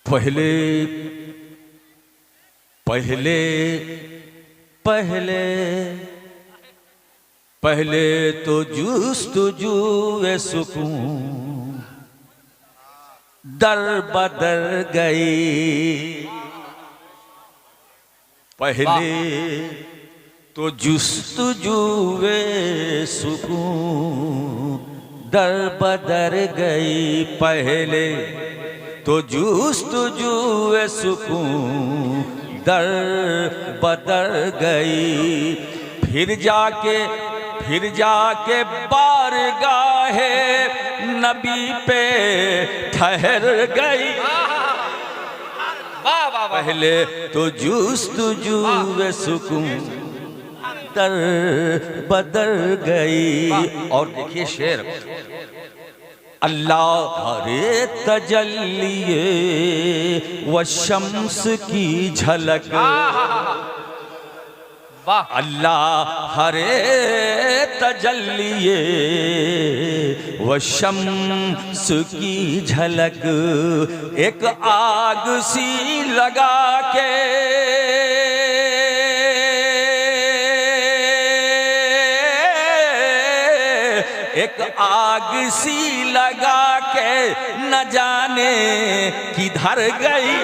पहले पहले पहले पहले तो जुस्तुजूए सुकून दर बदर गई। पहले तो जुस्तुजूए सुकून दर बदर गई। पहले तो जुस्तुजूए सुकून दर बदर गई। फिर जाके बारगाहे नबी पे ठहर गई। पहले तो जुस्तुजूए सुकून दर बदर गई। और देखिए शेर, अल्लाह हरे तजल्लिए व शम्स की झलक। अल्लाह हरे तजल्लिए व शम्स की झलक। एक आग सी लगा के एक आग सी लगा के न जाने किधर गई।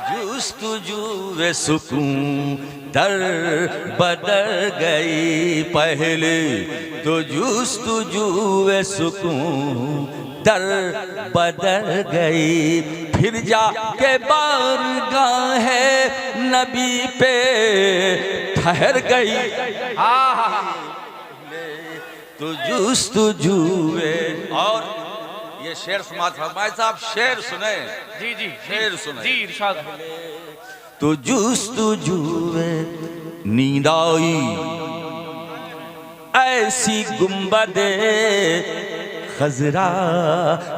जुस्तुजूए सुकून दर बदर गई। पहले तो जुस्तुजूए सुकून दर बदर गई। फिर जाके बारगाहे नबी पे ठहर गई। तो जुस्तुजूए। और ये शेर समाज फरमाए साहब, शेर सुने। जी जी शेर सुने जी इरशाद। तो जुस्तुजूए नींद आई ऐसी गुंबदे खजरा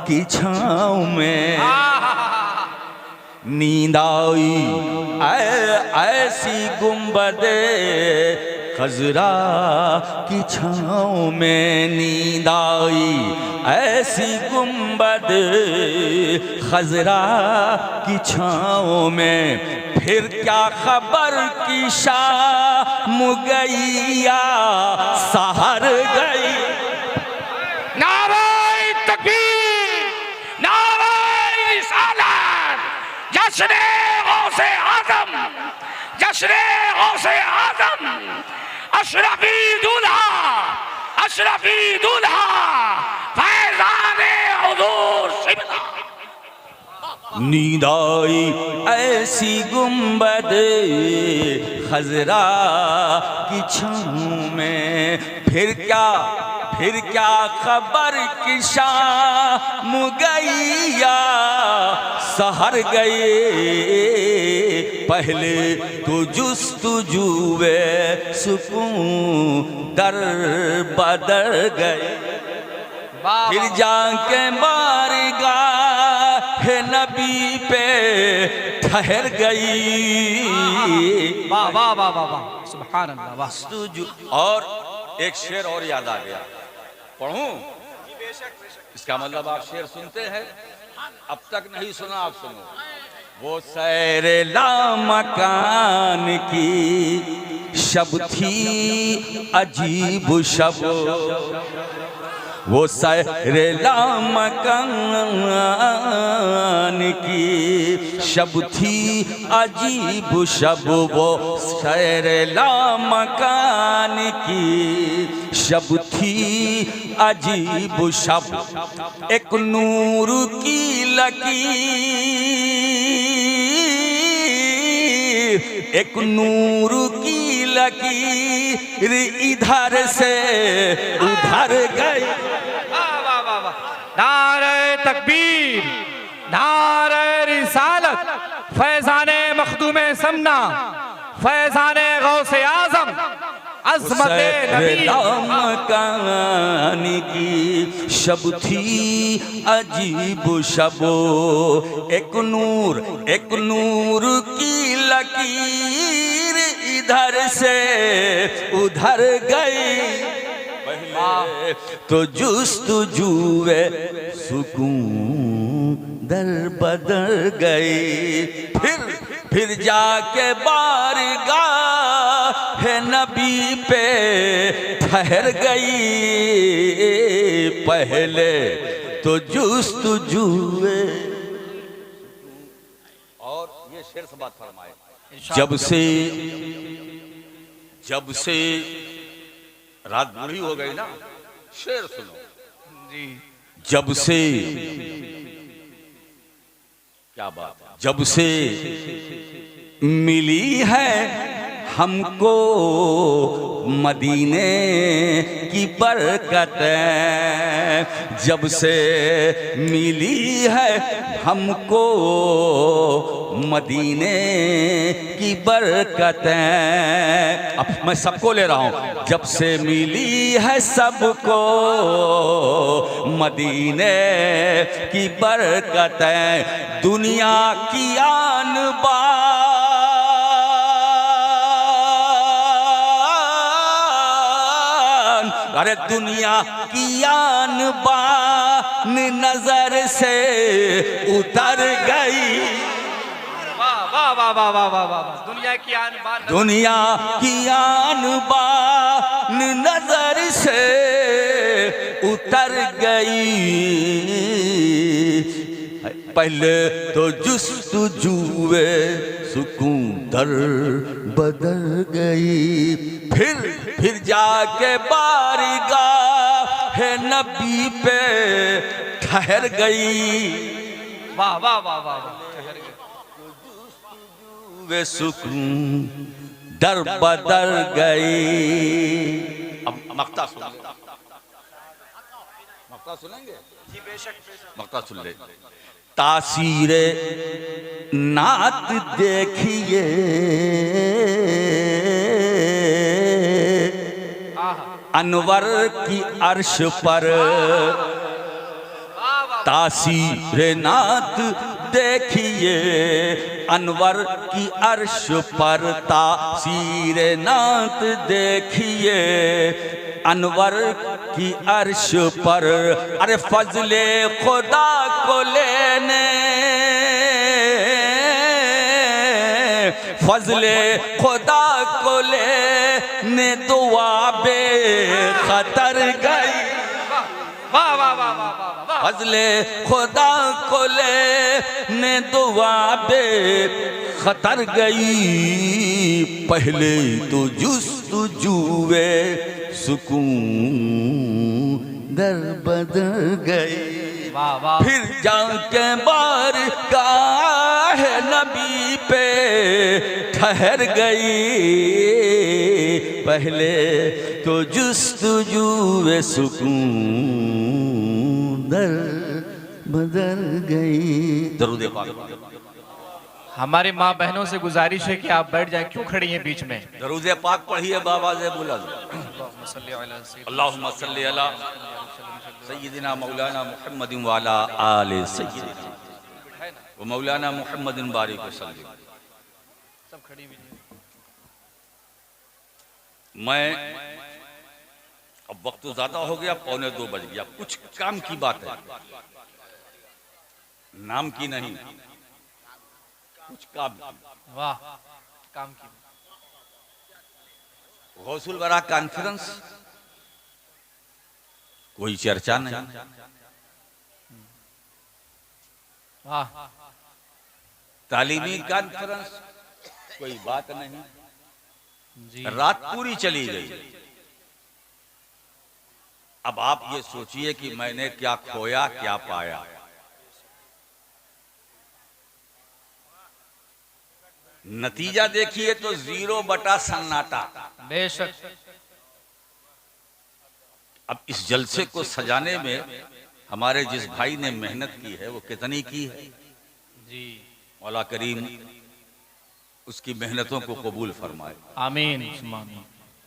की छाँव में। नींद आई ऐसी गुंबदे खजरा की छाँव में। नींद आई ऐसी गुंबद खजरा की छाँव में। फिर क्या खबर की शाम गईया सहर गई। नारे तकबीर, नारे रिसालत, जश्ने गौसे आज़म, जश्ने गौसे आज़म, अशरफी दूल्हा, अशरफी दूल्हा, फैज़ाने हुज़ूर शिबला। नींद आई ऐसी गुंबद खजरा की छाँव में। फिर क्या खबर की शाम गईया सहर गए। पहले तो जुस्तुजूए सुकून दर बदर गए। फिर जाके बारगाह नबी पे ठहर गई। वाह वाह वाह वाह वाह, सुभान अल्लाह, वाह। और एक शेर और याद आ गया, पढ़ूं? इसका मतलब आप शेर सुनते हैं, अब तक नहीं सुना, आप सुनो। वो सैरे लामकान की शब थी अजीब शब। वो सैरे लामकान की शब थी अजीब शब। वो सैरे लामकान की शब थी अजीब शब। एक नूर की लकीर, एक नूर की लकीर इधर से उधर गई। नारे तकबीर, नारे रिसालत, फैज़ाने मखदूमे समना, फैज़ाने गौसे आज़म, अज़मत नबी। लामकान की शब थी अजीब शब। एक नूर की लकीर इधर से उधर गई। तो जुस्तजुए सुकून दर बदर गई। फिर जाके बारगाह है नबी पे ठहर गई। पहले तो जुस्तजुए, और ये शेर से बात फरमाए, जब से रात बूढ़ी हो गई ना, शेर सुनो जी। जब से, क्या बात है, जब से मिली है हमको मदीने की बरकतें, जब से मिली है हमको मदीने की बरकतें। अब मैं सबको ले रहा हूं। जब से मिली है सबको मदीने की बरकतें, दुनिया की आन बान, अरे दुनिया की आन बान नजर से उतर गई। वाह वाह वाह वाह वाह वाह। दुनिया की आन बान, दुनिया की आन बान नजर से उतर गई। पहले तो जुस्तजुए सुकून दर बदल गई। फिर जाके बारगाह है नबी पे ठहर गई। वाह वाह वाह वाह वाह। वे सुकून दर बदल गई। अब मक्ता सुन ले, मक्ता सुनेंगे जी? बेशक मक्ता सुन ले। तासीरे नात देखिए अनवर की अर्श पर, तासीरे नात देखिए अनवर की अर्श पर, तासीरे नात देखिए अनवर की अर्श पर। अरे फजले खुदा को लेने, फजले खुदा को लेने दुआ बेखतर गई। वाह वाह वाह वाह वाह। फजले खुदा को लेने दुआ बेखतर गई। पहले तो जुस्तजुए सुकून दर बदल गई। वाह वाह। फिर जाके बारगाह नबी पे ठहर गई। पहले तो जुस्तजुए सुकून दर बदल गई। दरूद पाक। हमारी माँ बहनों से गुजारिश है कि आप बैठ जाएं, क्यों खड़ी हैं बीच में? दरूद पाक पढ़िए बाबा से बुलंद। अल्लाहुम्मा सल्ली अला सय्यिदिना मौलाना मुहम्मदिन व अला आले सय्यिदिना व मौलाना मुहम्मदिन बारिक वसल्लम। सब खड़ी हुई। मैं अब वक्त तो ज्यादा हो गया, 1:45 बज गया। कुछ काम की बात है, नाम की नहीं, कुछ काम। वाह, काम की। गौसुल बरा कॉन्फ्रेंस, कोई चर्चा नहीं। वाह। तालीमी कॉन्फ्रेंस, कोई बात नहीं जी। रात पूरी चली गई। अब आप ये सोचिए कि मैंने क्या खोया क्या पाया। नतीजा देखिए तो 0 सन्नाटा। बेशक। अब इस जलसे को सजाने में हमारे जिस भाई ने मेहनत की है वो कितनी की है जी। मौला करीम उसकी मेहनतों को कबूल फरमाए। आमीन।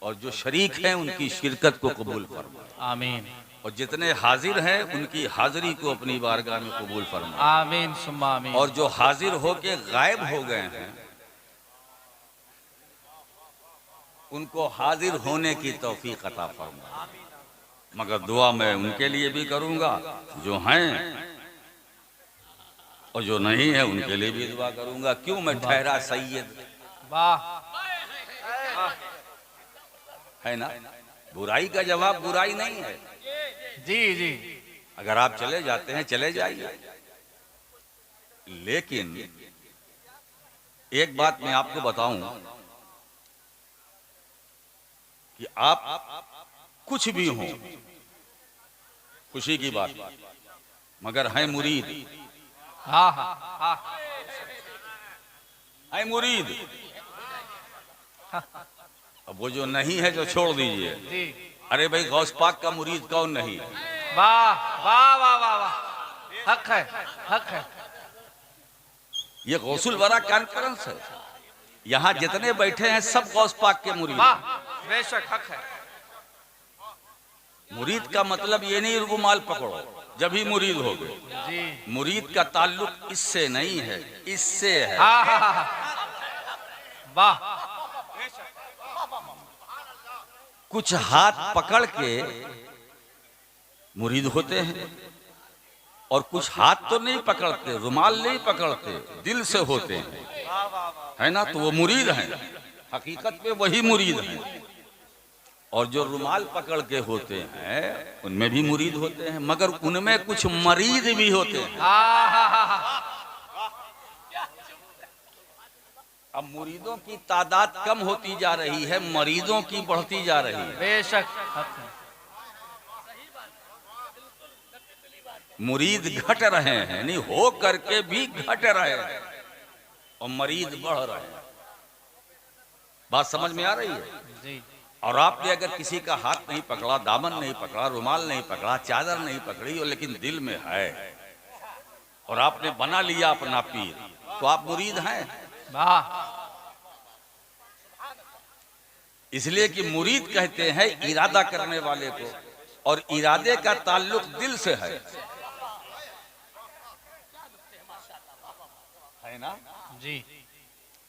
और जो शरीक हैं उनकी शिरकत को कबूल फरमाए। आमीन। और जितने हाजिर हैं उनकी हाजिरी को अपनी बारगाह में कबूल फरमाए। आमीन सुम्मा आमीन। और जो हाजिर होके गायब हो गए हैं उनको हाजिर होने की तौफीक अता फरमाए। मगर दुआ मैं उनके लिए भी करूंगा जो हैं, और जो नहीं है उनके लिए भी दुआ करूंगा। क्यों मैं ठहरा सैयद, वाह, है ना। बुराई का जवाब बुराई नहीं है। जी जी, अगर आप चले जाते हैं चले जाइए, लेकिन एक बात मैं आपको बताऊं कि आप कुछ भी हो, खुशी की बात, मगर हैं मुरीद, हाँ हाँ हाँ, हैं मुरीद। अब वो जो नहीं है जो छोड़ दीजिए। जी, अरे भाई गौस पाक का मुरीद कौन नहीं। वाह वाह वाह वाह वाह, हक है, हक है। ये गौसुल वरा कॉन्फ्रेंस है, यहाँ जितने बैठे हैं सब गौस पाक के मुरीद। वाह, बेशक हक है। मुरीद का मतलब ये नहीं रुमाल पकड़ो जब ही मुरीद हो गए। जी, मुरीद का ताल्लुक इससे नहीं है, इससे है। हाँ हाँ हाँ, वाह, कुछ हाथ पकड़ के मुरीद होते हैं, और कुछ हाथ तो नहीं पकड़ते, रुमाल नहीं पकड़ते, दिल से होते हैं, है ना। तो वो मुरीद हैं, हकीकत में वही मुरीद हैं। और जो रुमाल पकड़ के होते हैं उनमें भी मुरीद होते हैं, मगर उनमें कुछ मरीद भी होते हैं। हाँ हाँ हाँ हाँ, अब मुरीदों की तादाद कम होती जा रही है, मरीदों की बढ़ती जा रही है। बेशक हक है। मुरीद घट रहे हैं, नहीं हो करके भी घट रहे हैं, और मरीद बढ़ रहे हैं। बात समझ में आ रही है। जी, और आपने अगर किसी का हाथ नहीं पकड़ा, दामन नहीं पकड़ा, रुमाल नहीं पकड़ा, चादर नहीं पकड़ी, और लेकिन दिल में है, और आपने बना लिया अपना पीर, तो आप मुरीद हैं। वाह, इसलिए कि मुरीद कहते हैं इरादा करने वाले को, और इरादे का ताल्लुक दिल से है ना। जी,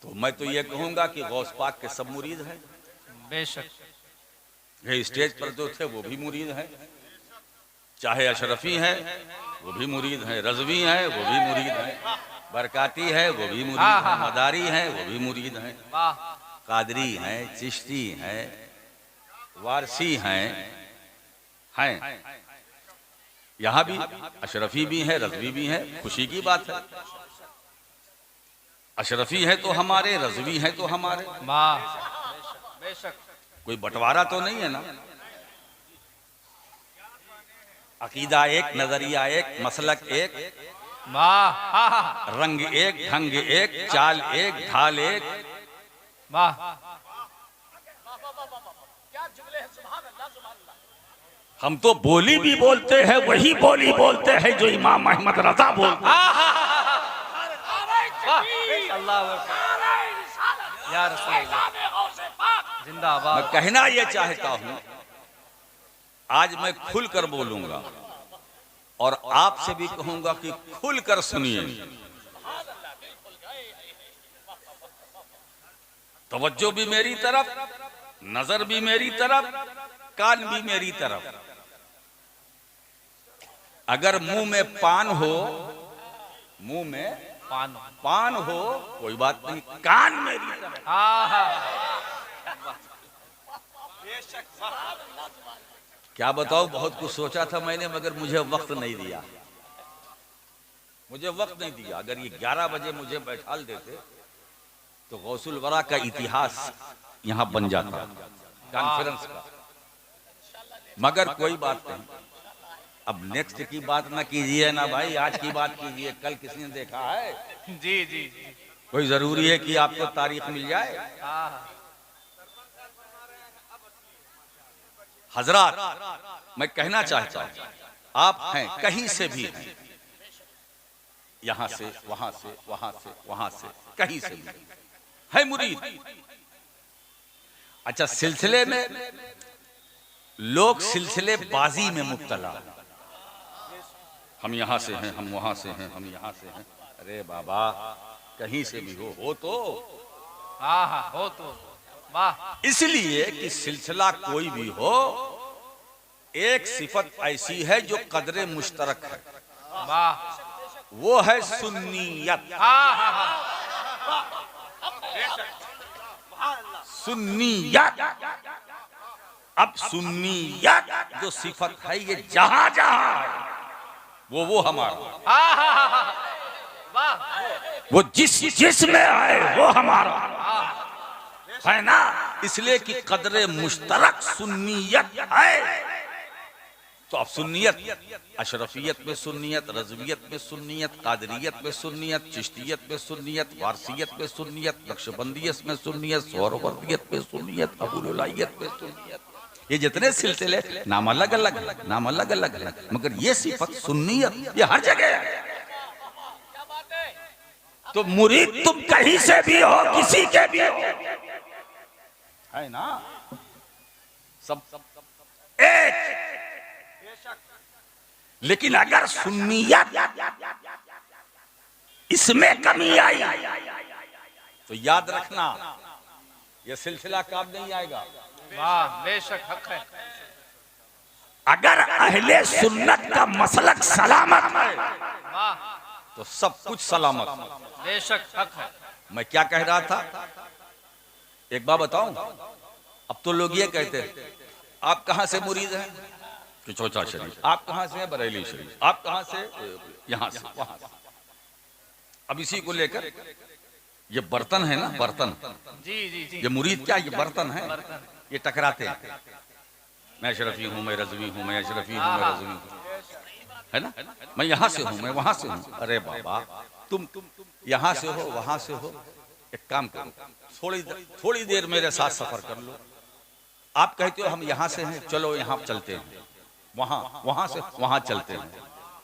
तो मैं तो ये कहूंगा कि गौस पाक के सब मुरीद हैं। बेशक, ये स्टेज पर जो थे वो भी मुरीद हैं, चाहे अशरफी है वो भी मुरीद हैं, रजवी है वो भी मुरीद हैं, बरकाती है वो भी मुरीद है, मदारी है वो भी मुरीद हैं, वाह, कादरी हैं, चिश्ती हैं, वारसी हैं। यहाँ भी अशरफी भी है, रजवी भी है। खुशी की बात है, अशरफी है तो हमारे, रजवी है तो हमारे, वाह, बेशक, कोई बंटवारा तो नहीं है ना। अकीदा एक, नजरिया एक, मसलक एक, वाह, हाँ हाँ, रंग एक, ढंग एक, चाल एक, ढाल एक। वाह, हम तो बोली भी बोलते हैं, वही बोली बोलते हैं जो इमाम अहमद रजा बोलते हैं। अल्लाह या रसूल अल्लाह, जिंदाबाद। मैं कहना यह चाहता हूं, आज मैं खुलकर बोलूंगा, और आपसे भी कहूंगा कि खुलकर सुनिए। तवज्जो भी मेरी तरफ, नजर भी मेरी तरफ, कान भी मेरी तरफ। अगर मुंह में पान हो, मुंह में पान, पान हो, कोई बात नहीं, कान मेरी तरफ। हाँ हाँ, क्या बताओ, बहुत कुछ सोचा था मैंने, मगर मुझे वक्त नहीं दिया, मुझे वक्त नहीं दिया। अगर ये 11 बजे मुझे बैठाल देते तो गौसुल वरा का इतिहास यहाँ बन जाता, कॉन्फ्रेंस का। मगर कोई बात नहीं, अब नेक्स्ट की बात ना कीजिए ना भाई, आज की बात कीजिए। कल किसी ने देखा है? जी जी जी, कोई जरूरी है कि आपको तारीख मिल जाए? हाँ, हजरात, मैं कहना चाहता हूं, आप हैं कहीं से भी हैं, यहां से, वहां से, वहां से, वहां से, कहीं से भी है मुरीद। अच्छा, सिलसिले में लोग सिलसिले बाजी में मुब्तला, हम यहां से हैं, हम वहां से हैं, हम यहां से हैं। अरे बाबा, कहीं से भी हो तो, हाँ हाँ, हो तो, वाह, इसलिए कि सिलसिला कोई भी हो, एक सिफत ऐसी है जो कदरे मुश्तरक है, वाह, वो है सुन्नियत। सुन्नियत। अब सुन्नियत जो सिफत है ये जहां जहां है वो हमारा, वो जिस में है वो हमारा है ना। इसलिए कि कदरे मुश्तरक सुन्नियत है। तो अब सुन्नियत, अशरफियत में सुन्नियत, रज़वियत में सुन्नियत, कादरियत में सुन्नियत, चिश्तियत में सुन्नियत, वारसियत में सुन्नियत, नक्शबंदियत में सुन्नियत, सोहरवर्दियत में सुन्नियत, अबूलुलायत में सुन्नियत, ये जितने सिलसिले नाम अलग अलग है, नाम अलग अलग है, मगर ये सिफत सुन्नियत ये हर जगह है। तो मुरीद तुम कहीं से भी हो, किसी के भी हो, है ना, सब एक। लेकिन अगर सुन्नियत इसमें कमी आई तो याद रखना यह सिलसिला काम नहीं आएगा। वाह, बेशक हक है। अगर अहले सुन्नत का मसलक सलामत है वाह, तो सब कुछ सलामत है। बेशक हक है। मैं क्या कह रहा था एक बात बताऊं। अब तो लोग ये कहते हैं आप कहां से मुरीद हैं, कि चौचा शरीफ। आप कहां से हैं, बरेली शरीफ। आप कहां से, यहां से, वहां से। अब इसी को लेकर ये बर्तन है ना, बर्तन, जी जी जी, ये मुरीद क्या, ये बर्तन है, ये टकराते हैं। मैं अशरफी हूं, मैं रज़वी हूं, मैं अशरफी हूं, मैं रज़वी हूं, है ना। मैं यहां से हूं, मैं वहां से हूं। अरे बाबा, तुम यहां से हो, वहां से हो, एक काम करो, थोड़ी देर मेरे साथ सफर कर लो। आप कहते हो हम यहां से हैं, चलो यहां चलते हैं, वहां से वहां चलते हैं,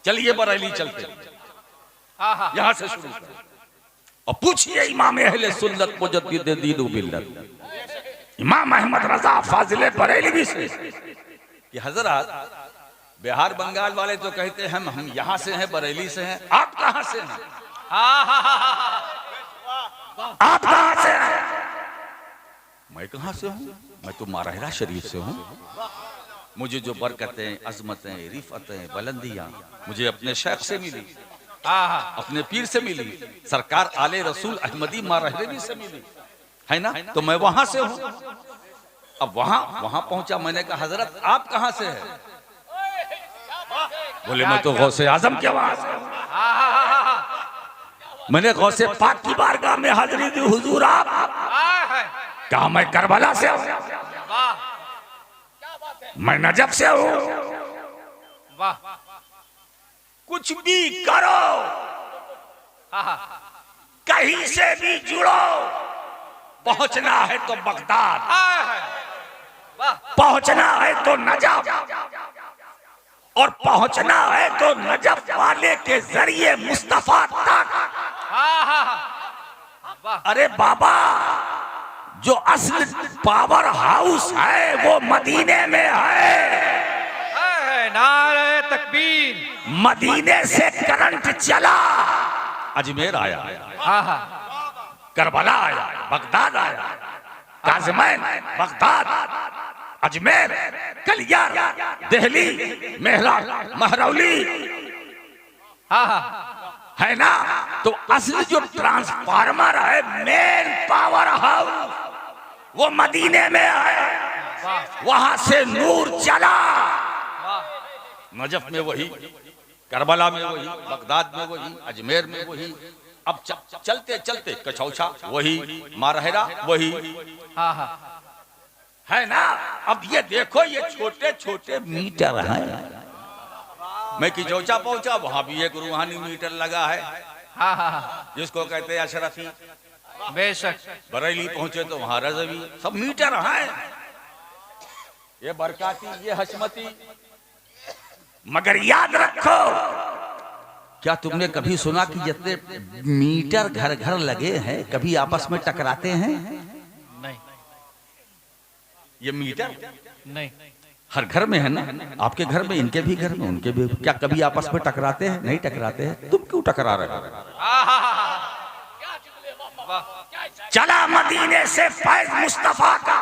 चलिए बरेली चलते हैं, यहां से शुरू करें। और पूछिए इमाम अहले सुन्नत मुजद्दिद दीन व मिल्लत इमाम अहमद रजा फाजिल बरेलवी से कि हजरत बिहार बंगाल वाले तो कहते हैं हम यहां से हैं, बरेली से हैं, आप कहां से हैं, आप कहां से हैं। मैं कहां से हूं, मैं तो मारहरा शरीफ से हूं। मुझे जो बरकतें, अजमतें, रिफतें, बुलंदियां मुझे अपने शेख से मिली, अपने पीर से मिली, सरकार आले रसूल अहमदी मारहरेवी से मिली, है ना। तो मैं वहां से हूं। अब वहां पहुंचा, मैंने कहा हजरत आप कहां से हैं, बोले मैं तो गौसे आजम के वहां से हूं। मैंने गौसे पाक की बारगाह में हाजिरी दी, हुजूर आप, कहा मैं करबला से हूं, मैं नजफ से हूं। वाह, कुछ भी करो, कहीं से भी जुड़ो, पहुंचना है तो बगदाद, पहुंचना है तो नजफ, और पहुंचना है तो नजफ वाले के जरिए मुस्तफा तक। अरे बाबा, जो असल पावर हाउस है वो मदीने में है। नारे तकबीर। मदीने से करंट चला, अजमेर आया, करबला आया, बगदाद आया, काज़िमैन, बगदाद, अजमेर, कलियार, दिल्ली, महरौली, है ना। तो असली जो ट्रांसफार्मर है, मेन पावर हाउस, वो मदीने में है। वहां से नूर चला, नजफ में वही, करबला में वही, बगदाद में वही, अजमेर में वही। अब चलते चलते कछौछा वही, मारहरा वही, है ना। अब ये देखो, ये छोटे छोटे मीटर हैं। मैं किचौचा पहुंचा, वहां भी एक रूहानी मीटर लगा है, जिसको कहते हैं अशरफी। बेशक। बरेली पहुंचे तो वहां रज़वी, सब मीटर हैं। ये बरकाती, ये हशमती। मगर याद रखो, क्या तुमने कभी सुना कि जितने मीटर घर घर लगे हैं कभी आपस में टकराते हैं? नहीं। ये मीटर नहीं, हर घर में है ना, आपके घर में, इनके भी घर में, उनके भी। क्या कभी आपस में टकराते हैं? नहीं टकराते हैं। तुम क्यों टकरा रहे हो? चला मदीने से फैज मुस्तफा का,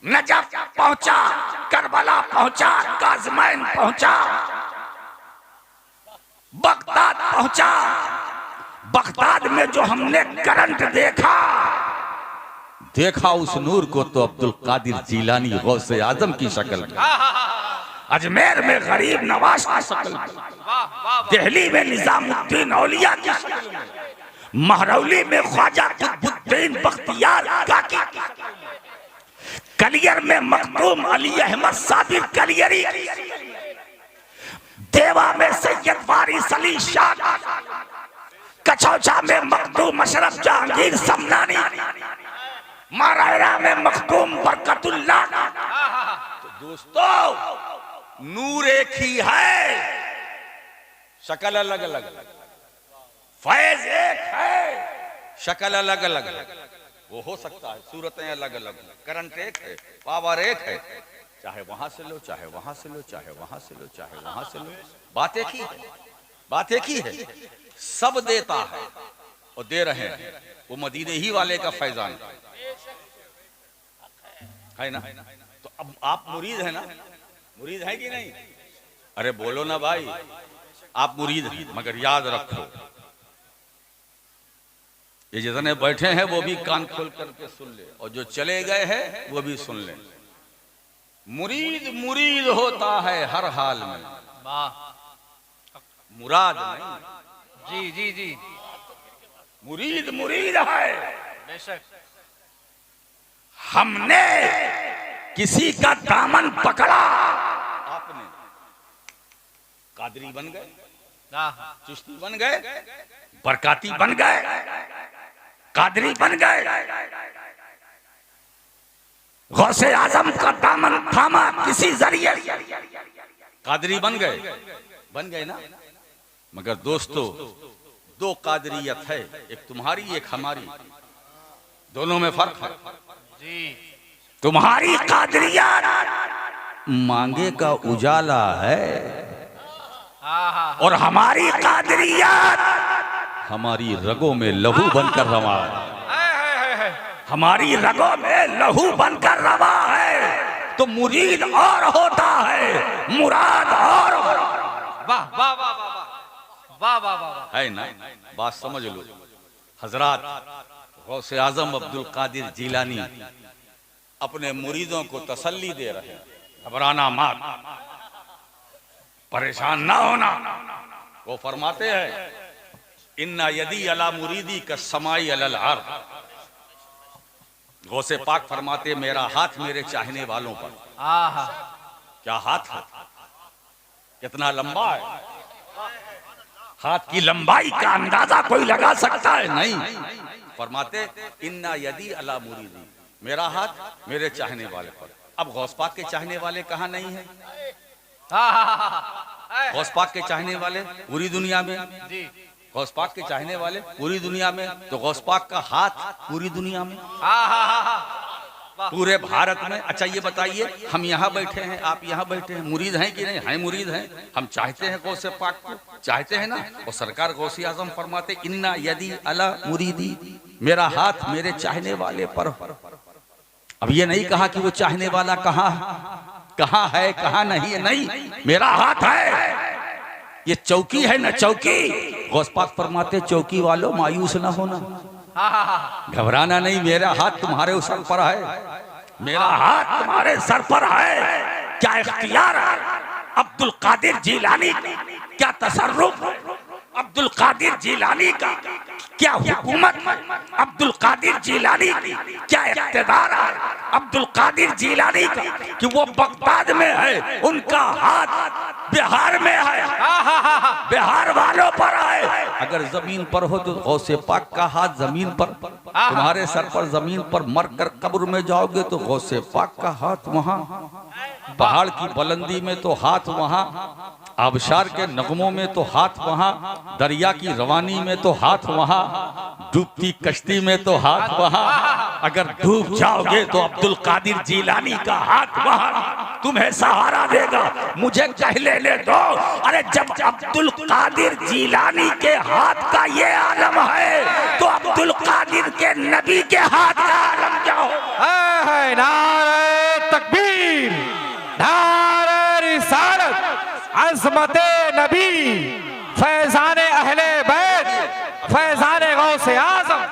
नजफ पहुंचा, करबला पहुंचा, काज़मैन पहुंचा, बगदाद पहुंचा। बगदाद में जो हमने करंट देखा उस नूर को तो अब्दुल कादिर जीलानी गौसे आजम की शक्ल में, अजमेर में गरीब नवाज की शक्ल में, दिल्ली में निजामुद्दीन औलिया की शक्ल में, महरौली में ख्वाजा कुतुबुद्दीन बख्तियार काकी, कलियर में मखदूम अली अहमद साबिर कलियरी, देवा में सैयद वारिस अली शाह, कचौचा में मखदूम अशरफ जहांगीर समनानी, मारायरा में मखदूम बरकतुल्लाह। तो दोस्तों नूर एक ही है, शक्ल अलग अलग, फैज एक है, शक्ल अलग अलग। वो हो सकता है सूरतें अलग अलग, करंट एक है, पावर एक है, चाहे वहां से लो, चाहे वहां से लो, चाहे वहां से लो, चाहे वहां से लो, बात एक ही है, बात एक ही है। सब देता है और दे रहे हैं, वो मदीने ही वाले का फैजान है ना। तो अब आप मुरीद है ना, मुरीद है कि नहीं? अरे बोलो ना भाई, आप मुरीद हैं, मगर याद रखो ये जितने बैठे हैं वो भी कान खोल करके सुन ले, और जो चले गए हैं वो भी सुन ले। मुरीद मुरीद होता है हर हाल में, मुराद नहीं। जी जी जी, मुरीद मुरीद है। बेशक हमने किसी का दामन पकड़ा, आपने कादरी बन गए, चिश्ती बन गए, बरकाती बन गए, कादरी बन गए, गौसे आजम का दामन थामा किसी जरिए, कादरी बन गए ना। मगर दोस्तों दो कादरियत है, एक तुम्हारी एक हमारी, दोनों में फर्क है जी। तुम्हारी कादरियत मांगे का उजाला है, और हमारी कादरियत हमारी रगों में लहू बनकर रवा है, हमारी रगों में लहू बनकर रवा है। तो मुरीद और होता है, मुराद और। वाह वाह वाह वाह वाह वाह वाह, है ना, बात समझ लो। हजरात गौसे आजम अब्दुल कादिर जीलानी अपने मुरीदों को तसल्ली दे रहे हैं, घबराना मत, परेशान ना होना। वो फरमाते हैं इन्ना यदी अला मुरीदी का समाई अलल अर्द। गौसे पाक फरमाते मेरा हाथ मेरे चाहने वालों पर। क्या हाथ है, कितना लंबा है। हाथ की लंबाई का अंदाजा कोई लगा सकता है? नहीं। फरमाते इन्ना यदी अला मुरीदी, मेरा हाथ मेरे चाहने वाले पर। अब गौस पाक के चाहने वाले कहाँ नहीं है? गौस पाक के चाहने वाले पूरी दुनिया में, गौस पाक के चाहने वाले पूरी दुनिया में। तो गौस पाक का हाथ पूरी दुनिया में, पूरे भारत में। अच्छा ये बताइए, हम यहाँ बैठे हैं, आप यहाँ बैठे हैं, मुरीद हैं कि नहीं? हैं, मुरीद हैं। हम चाहते हैं गौसे पाक को, चाहते हैं ना। और सरकार गौसी आजम फरमाते इन्ना यदी अला मुरीदी, मेरा हाथ मेरे चाहने वाले पर। अब ये नहीं कहा कि वो चाहने वाला कहाँ है, कहाँ नहीं है, नहीं, मेरा हाथ है। ये चौकी है ना, चौकी। गौस पाक फरमाते चौकी वालों मायूस ना होना, घबराना नहीं, मेरा हाथ तुम्हारे सर पर है, मेरा हाथ तुम्हारे सर पर है। क्या इख्तियार है अब्दुल कादिर जीलानी, क्या तसर्रुफ अब्दुल कादिर जीलानी का, क्या हुकूमत अब्दुल कादिर जीलानी की, क्या इख्तियार है अब्दुल कादिर जीलानी का कि वो बगदाद में है, उनका हाथ बिहार में है, बिहार वालों पर है। अगर जमीन पर हो तो गौसे पाक का हाथ जमीन पर, तुम्हारे सर पर जमीन पर मर कर कब्र में जाओगे तो गौसे पाक का हाथ वहां, पहाड़ की बुलंदी में तो हाथ वहां, आबशार के नगमों में तो हाथ वहां, दरिया की रवानी में तो हाथ वहां, डूबती कश्ती में तो हाथ वहां। अगर डूब जाओगे तो अब्दुल कादिर जीलानी का हाथ वहां तुम्हें सहारा देगा। मुझे कह लेने दो, अरे जब अब्दुल कादिर जीलानी के हाथ का ये आलम है तो अब्दुल कादिर के नबी के हाथ का आलम क्या हो? नारे तकबीर, नारे रिसालत, अज़मते नबी, फैज़ाने अहले बैत, फैज़ाने गौसे आज़म।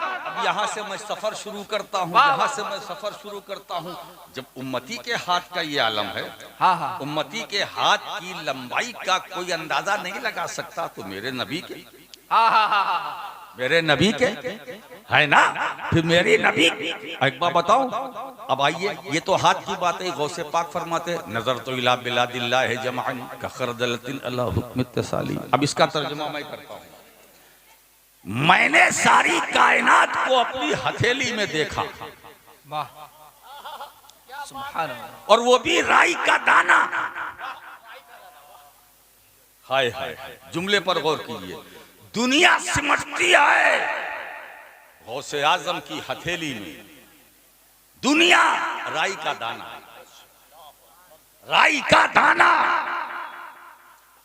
यहाँ से मैं सफर शुरू करता हूँ, यहाँ से मैं सफर शुरू करता हूँ। जब उम्मती के हाथ का ये आलम है, हाँ हाँ उम्मती के हाथ की लंबाई का कोई अंदाजा नहीं लगा सकता, तो मेरे नबी के, हाँ हाँ हाँ हाँ मेरे नबी के है ना, फिर मेरी नबी। एक बार बताओ, अब आइए, ये तो हाथ की बात है। गौसे पाक फरमाते नजर तो इला बिलादिल्लाह जमाअन का खरदलतिन अला हुक्म तसाली। अब इसका तर्जुमा मैं करता हूँ। मैंने सारी कायनात को अपनी हथेली में देखा, वाह सुभान अल्लाह। और वो भी राई का दाना। हाय हाय, जुमले पर गौर कीजिए। दुनिया सिमटती है गौसे आजम की हथेली में दुनिया, राई का दाना, राई का दाना।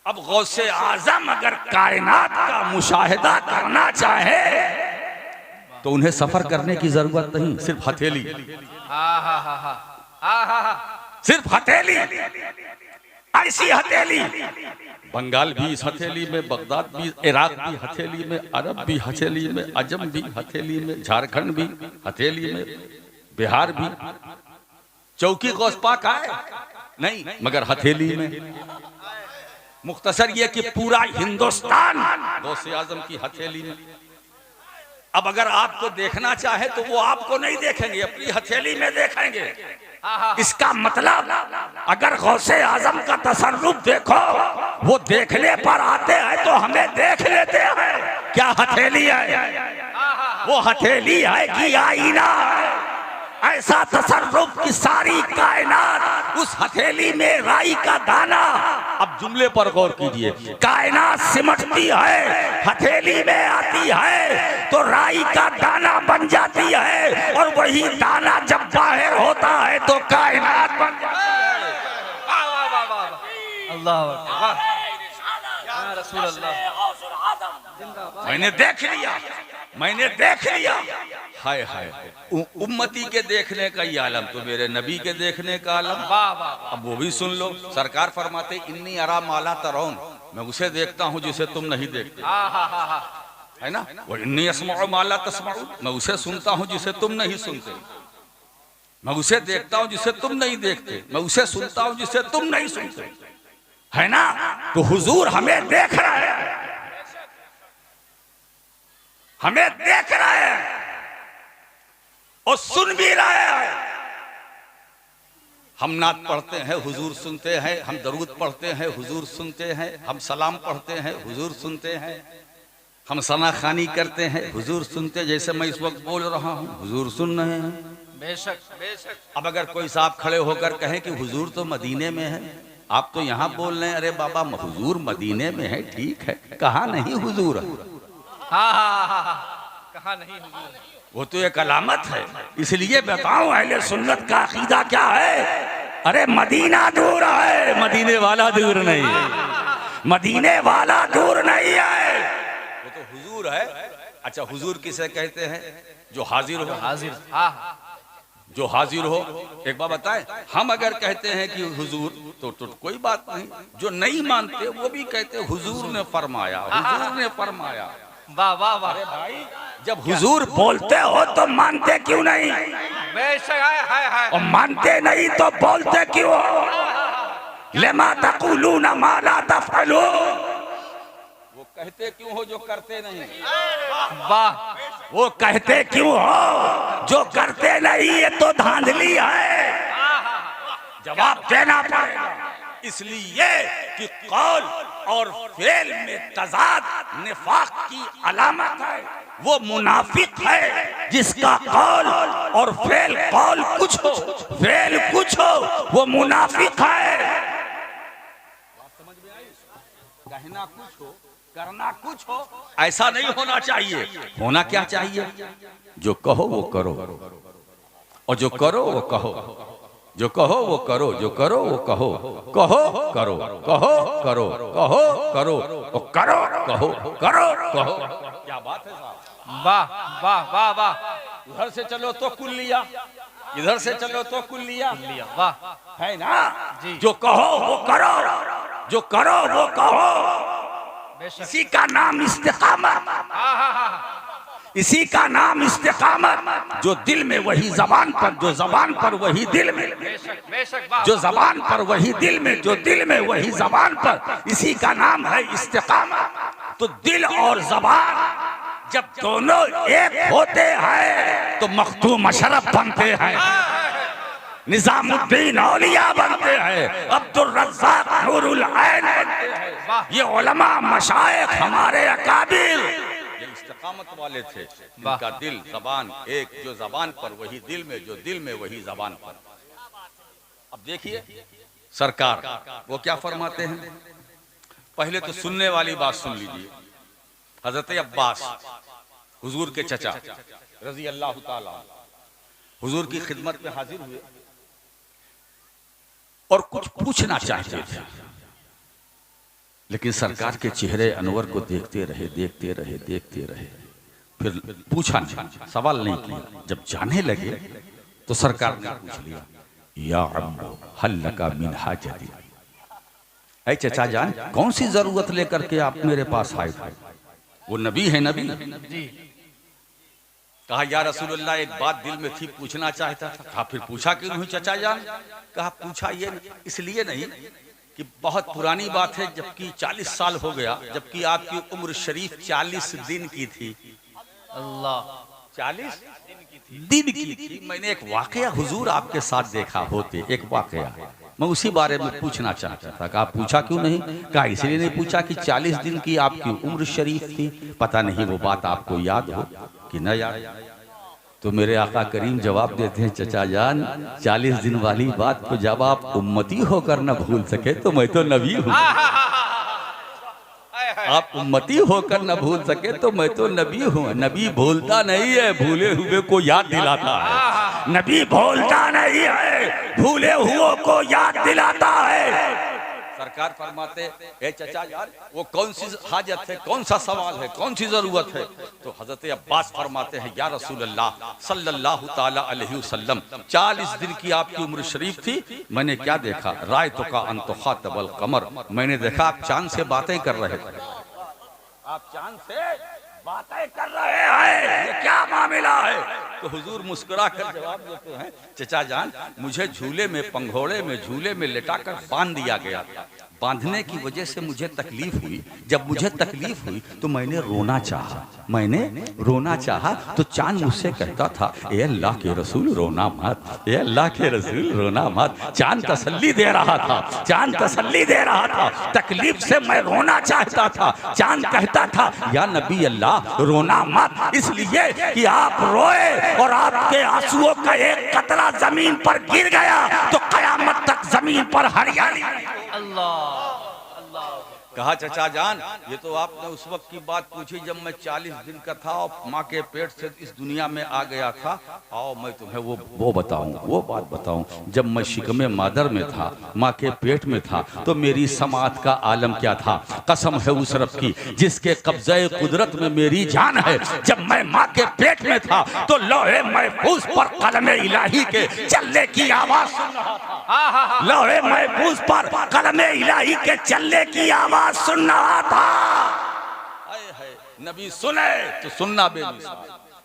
अब गौसे आजम अगर कायनात का मुशाहिदा करना चाहे तो उन्हें सफर करने की जरूरत नहीं, सिर्फ हथेली, हाँ हाँ हाँ हाँ हाँ हाँ हाँ सिर्फ हथेली, ऐसी हथेली। बंगाल भी इस हथेली में, बगदाद भी, इराक भी हथेली में, अरब भी हथेली में, अजम भी हथेली में, झारखंड भी हथेली में, बिहार भी। चौकी गौस पाक आए नहीं, मगर हथेली में। मुख्तसर ये कि पूरा हिंदुस्तान गौसे आजम की हथेली में। अब अगर आपको देखना चाहे तो वो आपको नहीं देखेंगे, अपनी हथेली में देखेंगे। इसका मतलब अगर गौसे आजम का तसर्रुफ देखो, वो देखने पर आते हैं तो हमें देख लेते हैं। क्या हथेली है? वो हथेली है कि आईना है? ऐसा तसर्रुफ की सारी कायनात उस हथेली में राई का दाना। अब जुमले पर गौर कीजिए। कायनात सिमटती है, हथेली में आती है तो राई का दाना बन जाती है, और वही दाना जब बाहर होता है तो कायनात बन जाती है। अल्लाह अकबर, या रसूल अल्लाह। मैंने देख लिया, मैंने देख लिया। हाय हाय, उम्मती के देखने का ये आलम तो मेरे नबी के देखने का आलम। वाह वाह। अब वो भी सुन लो। सरकार फरमाते इन्नी अरा माला तरौन, मैं उसे देखता हूँ जिसे तुम नहीं देखते, हाँ हाँ हाँ हाँ है ना। वो इन्नी अस्माउ माला तस्माउ, मैं उसे सुनता हूँ जिसे तुम नहीं सुनते। मैं उसे देखता हूँ जिसे तुम नहीं देखते, मैं उसे सुनता हूँ जिसे तुम नहीं सुनते, है ना। तो हुजूर हमें देख रहे हैं, हमें देख रहे हैं और सुन भी रहे हैं। हम नात पढ़ते हैं, हुजूर सुनते हैं। हम दरूद पढ़ते हैं, हुजूर सुनते हैं। हम सलाम पढ़ते हैं, हुजूर सुनते हैं। हम सना खानी करते हैं, हुजूर सुनते। जैसे मैं इस वक्त बोल रहा हूँ, हुजूर सुन रहे हैं। बेशक बेशक। अब अगर कोई साहब खड़े होकर कहे कि हुजूर तो मदीने में है, आप तो यहाँ बोल रहे हैं। अरे बाबा, हुजूर मदीने में है, ठीक है, कहा नहीं हुजूर? हाँ हाँ हाँ हाँ, कहा नहीं हुजूर? वो तो एक अलामत है। इसलिए बताऊं अहले सुन्नत का अकीदा क्या है। अरे मदीना दूर है, मदीने वाला दूर नहीं है, मदीने वाला दूर नहीं है, वो तो हुजूर है। अच्छा, हुजूर किसे कहते हैं? जो हाजिर हो। हाजिर, हाँ हाँ। जो हाजिर हो। एक बात बताएं, हम अगर कहते हैं कि हुजूर तो कोई बात नहीं। जो नहीं मानते वो भी कहते हुजूर ने फरमाया, हुजूर ने फरमाया। वाह वाह वाह। भाई, जब हुजूर बोलते हो तो मानते क्यों नहीं? बेशक है और मानते नहीं तो बोलते क्यों हो? लमा तक़ूलून मा ला तफ़अलून। वो कहते क्यों हो जो करते नहीं? वाह। वो कहते क्यों हो जो करते नहीं? ये तो धांधली है, जवाब देना पड़ेगा। इसलिए कि कौल और फेल में तजाद निफाक की अलामत है। वो मुनाफिक है जिसका कौल और फेल, कौल कुछ हो फेल कुछ हो, वो मुनाफिक है। कहना कुछ हो, करना कुछ हो, ऐसा नहीं होना चाहिए। होना क्या चाहिए? जो कहो वो करो, और जो करो वो कहो। जो कहो वो करो, जो करो वो कहो। कहो करो, कहो करो, कहो करो, और करो कहो, करो कहो। क्या बात है साहब? वाह वाह वाह वाह। उधर से चलो तो कुल्लिया, इधर से चलो तो कुल्लिया वाह है ना। जी। जो कहो वो करो, जो करो वो कहो, बेशक इसी का नाम इस्तिकामत, इसी का नाम इस्तिकामत। जो दिल में वही जबान पर, जो जबान पर वही दिल में, बेशक बेशक वाह जो जबान पर वही दिल में, जो दिल में वही जबान पर, इसी का नाम है इस्तिकामत। तो दिल और जबान जब दोनों एक होते हैं तो मखदूम अशरफ बनते हैं, निजामुद्दीन औलिया बनते हैं, अब्दुल रज़्ज़ाक नूरुल ऐन बनते हैं। ये उलमा मशाइख हमारे अकाबिर ये इस्तिकामत वाले थे, इनका दिल जबान एक, जो जबान पर वही दिल में, जो दिल में वही जबान पर। अब देखिए सरकार वो क्या फरमाते हैं। पहले तो सुनने वाली बात सुन लीजिए। हजरत अब्बास हुजूर के चचा रजी अल्लाह ताला हुजूर की खिदमत में हाजिर हुए और कुछ पूछना चाहते थे, लेकिन सरकार के चेहरे अनवर को देखते रहे, देखते रहे, देखते रहे, फिर पूछा नहीं, सवाल नहीं किया। जब जाने लगे तो सरकार ने पूछ लिया, या अम्मो हल लका मिन हाजती, ऐ चचा जान कौन सी जरूरत लेकर के आप मेरे पास आए थे। वो नबी है, नबी जी। कहा या रसूलुल्लाह एक बात दिल में थी, पूछना चाहता था। कहा फिर पूछा क्यों नहीं चचा जान। कहा पूछा ये इसलिए नहीं कि बहुत पुरानी बात है, जबकि 40 साल हो गया, जबकि आपकी उम्र शरीफ 40 दिन की थी। अल्लाह 40 दिन की थी। मैंने एक वाकया हुजूर आपके साथ देखा होते, एक वाकया, मैं उसी बारे में पूछना चाहता था। कहा पूछा क्यों नहीं। कहा इसलिए नहीं पूछा कि 40 दिन की आपकी उम्र शरीफ थी, पता नहीं वो बात आपको याद हो कि न याद। तो मेरे आका करीम जवाब देते हैं, चचा जान 40 दिन वाली बात को जब आप उम्मती होकर न भूल सके तो मैं तो नबी हूँ। आप उम्मती होकर न भूल सके तो मैं तो नबी हूँ। नबी भूलता नहीं है, भूले हुए को याद दिलाता है। नबी भूलता नहीं है, भूले हुओं को याद दिलाता है। सरकार फरमाते ए चचा यार वो कौन सी हाजत है, कौन सा सवाल है, कौन सी जरूरत है। तो हजरत अब्बास फरमाते हैं, या रसूल अल्लाह सल्लल्लाहु ताला अलैहि वसल्लम 40 दिन की आपकी उम्र शरीफ थी, मैंने क्या देखा, राय तो का अंत खातबल कमर, मैंने देखा आप चांद से बातें कर रहे थे। आप चांद से बातें कर रहे हैं, ये क्या मामला है। तो हुजूर मुस्कुरा कर जवाब देते हैं, चचा जान मुझे झूले में, पंघोड़े में, झूले में लेटाकर बांध दिया गया। बांधने की वजह से मुझे तकलीफ हुई। जब मुझे तकलीफ हुई तो मैंने रोना चाहा, मैंने रोना चाहा तो चांद मुझसे कहता था, ए अल्लाह के रसूल रोना मत, ए अल्लाह के रसूल रोना मत। चांद तसल्ली दे रहा था, चांद तसल्ली दे रहा था। तकलीफ से मैं रोना चाहता था। चांद कहता था, या नबी अल्लाह रोना मत, इसलिए कि आप रोए और आपके आंसुओं का एक कतरा जमीन पर गिर गया तो कयामत तक जमीन पर हरियाली। अल्लाह। कहा चचा जान ये तो आपने उस वक्त की बात पूछी जब मैं 40 दिन का था और माँ के पेट से इस दुनिया में आ गया था। आओ मैं तुम्हें वो बताऊं, वो बात बताऊं। जब मैं शिकमे मादर में था, माँ के पेट में था, तो मेरी समात का आलम क्या था। कसम है उस रब की जिसके कब्जे कुदरत में मेरी जान है। जब मैं माँ के पेट में था तो लोहे महफूज पर कलमे इलाही के चलने की आवाज सुन रहा था। लोहे महफूज पर कलमे इलाही के चलने की आवाज सुन रहा था। नबी सुने तो सुनना बेमिसाल,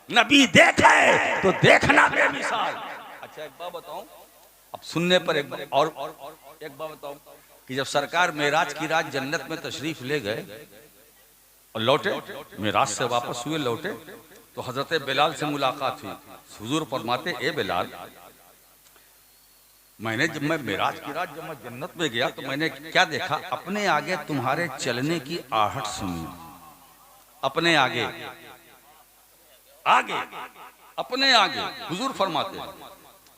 नबी देखे तो देखना बेमिसाल। अच्छा एक बात बताऊं, अब सुनने पर एक बार और एक बात बताऊं कि जब सरकार मेराज की रात जन्नत में तशरीफ ले गए और लौटे, मेराज से वापस हुए लौटे, तो हजरत बिलाल से मुलाकात हुई। हुजूर फरमाते, ए बिलाल मैंने जब मैं मेराज की रात जब मैं जन्नत में गया तो मैंने क्या देखा, अपने आगे तुम्हारे चलने की आहट सुनी। अपने आगे आगे अपने आगे हुजूर फरमाते हैं।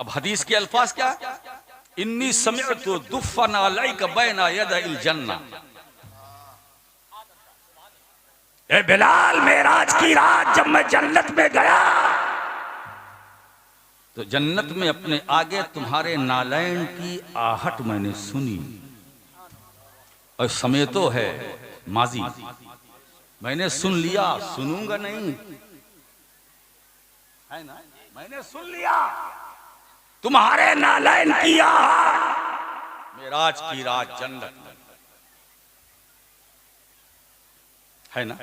अब हदीस के अल्फाज क्या, इन्नी समिअतु दुफ़्फ़न अलैका बैना यदैल जन्नह। ए बिलाल मेराज की रात जब मैं जन्नत में गया तो जन्नत में अपने आगे तुम्हारे नालैन की आहट मैंने सुनी। और समय तो है माजी, मैंने सुन लिया, सुनूंगा नहीं, है ना, मैंने सुन लिया तुम्हारे नालैन की आहट, मेराज की रात जन्नत में है ना।